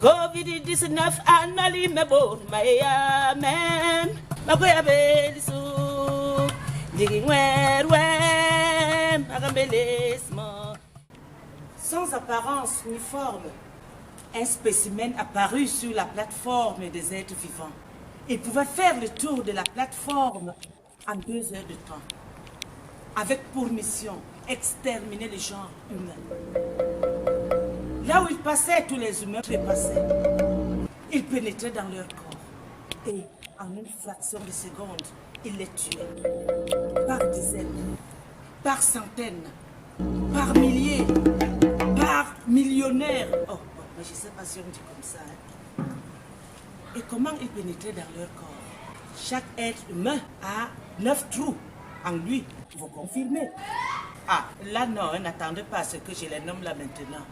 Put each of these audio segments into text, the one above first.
COVID-19 anali mebor maya men makoya belisu digingwerwem agambelismo. Sans apparence ni forme, un spécimen apparut sur la plateforme des êtres vivants. Il pouvait faire le tour de la plateforme en 2 heures de temps, avec pour mission exterminer le genre humain. Là où il passait, tous les humains trépassaient. Il pénétrait dans leur corps et en une fraction de seconde, il les tuait. Par dizaines, par centaines, par milliers, par millionnaires. Oh, mais je ne sais pas si on dit comme ça. Hein. Et comment il pénétrait dans leur corps? Chaque être humain a 9 trous en lui. Vous confirmez? Ah, là non, n'attendez pas à ce que je les nomme là maintenant.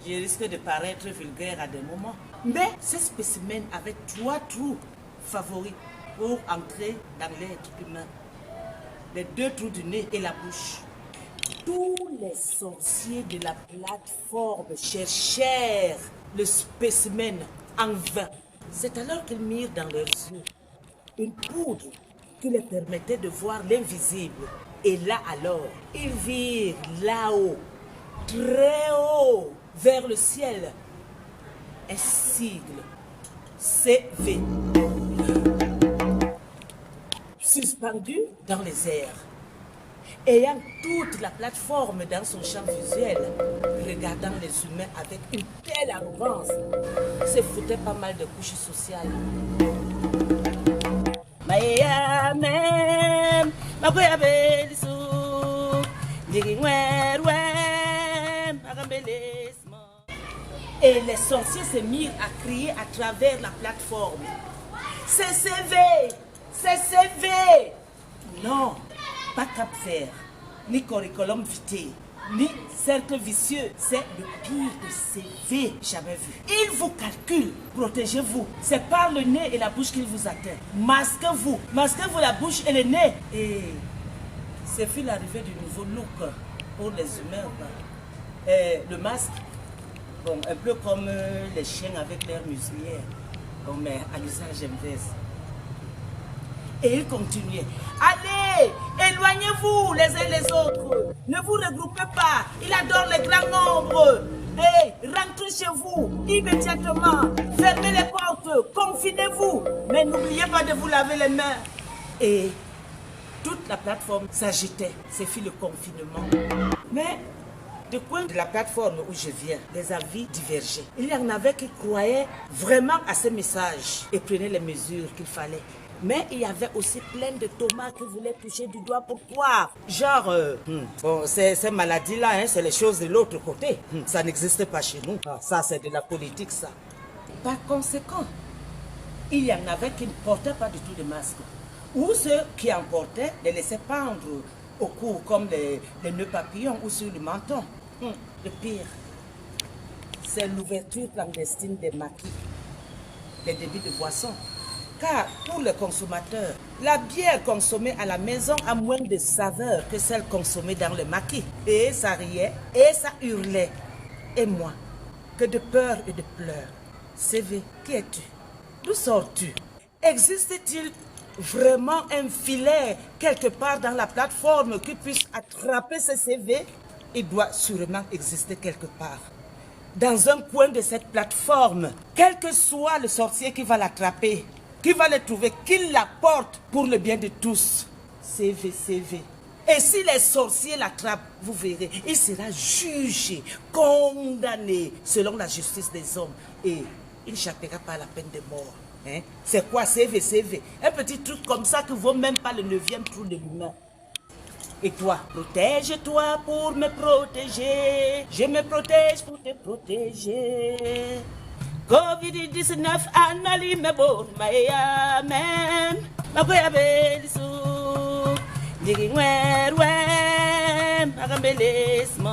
Je risque de paraître vulgaire à des moments. Mais ce spécimen avait 3 trous favoris pour entrer dans l'être humain. Les 2 trous du nez et la bouche. Tous les sorciers de la plateforme cherchèrent le spécimen en vain. C'est alors qu'ils mirent dans leurs yeux une poudre qui leur permettait de voir l'invisible. Et là alors, ils virent là-haut, très haut, vers le ciel, un sigle, CV, suspendu dans les airs, ayant toute la plateforme dans son champ visuel, regardant les humains avec une telle arrogance, se foutait pas mal de couches sociales. Maya même, makoya belisu, digingwerwem, agambelismo. Et les sorciers se mirent à crier à travers la plateforme. C'est CV, c'est CV. Non, pas Cap-Vert, ni curriculum vitae, ni cercle vicieux. C'est le pire de CV jamais vu. Il vous calcule, protégez-vous. C'est par le nez et la bouche qu'il vous atteint. Masquez-vous la bouche et le nez. Et ce fut l'arrivée du nouveau look pour les humains. Le masque, bon, un peu comme les chiens avec leurs muselières. Bon, mais à l'usage inverse. Et il continuait. Allez, éloignez-vous les uns les autres. Ne vous regroupez pas. Il adore les grands nombres. Hey, rentrez chez vous immédiatement. Fermez les portes. Confinez-vous. Mais n'oubliez pas de vous laver les mains. Et toute la plateforme s'agitait. C'est fut le confinement. Mais du coin de la plateforme où je viens, les avis divergeaient. Il y en avait qui croyaient vraiment à ces messages et prenaient les mesures qu'il fallait. Mais il y avait aussi plein de Thomas qui voulaient toucher du doigt. Pourquoi? Genre, bon, ces maladies-là, hein, c'est les choses de l'autre côté. Ça n'existe pas chez nous. Ça, c'est de la politique, ça. Par conséquent, il y en avait qui ne portaient pas du tout de masque. Ou ceux qui en portaient les laissaient pendre au cou, comme les nœuds papillons ou sur le menton. Le pire, c'est l'ouverture clandestine des maquis, les débits de boissons. Car pour les consommateurs, la bière consommée à la maison a moins de saveur que celle consommée dans le maquis. Et ça riait, et ça hurlait. Et moi, que de peur et de pleurs. CV, qui es-tu? D'où sors-tu? Existe-t-il vraiment un filet quelque part dans la plateforme qui puisse attraper ce CV? Il doit sûrement exister quelque part. Dans un coin de cette plateforme, quel que soit le sorcier qui va l'attraper, qui va le trouver, qu'il l'apporte pour le bien de tous. CV, CV. Et si les sorciers l'attrapent, vous verrez, il sera jugé, condamné selon la justice des hommes. Et il n'échappera pas à la peine de mort. Hein? C'est quoi CV, CV? Un petit truc comme ça qui ne vaut même pas le 9e trou de l'humain. Et toi, protège-toi pour me protéger. Je me protège pour te protéger. COVID-19 anali mebor maya men makoya belisu digingwerwem agambelismo.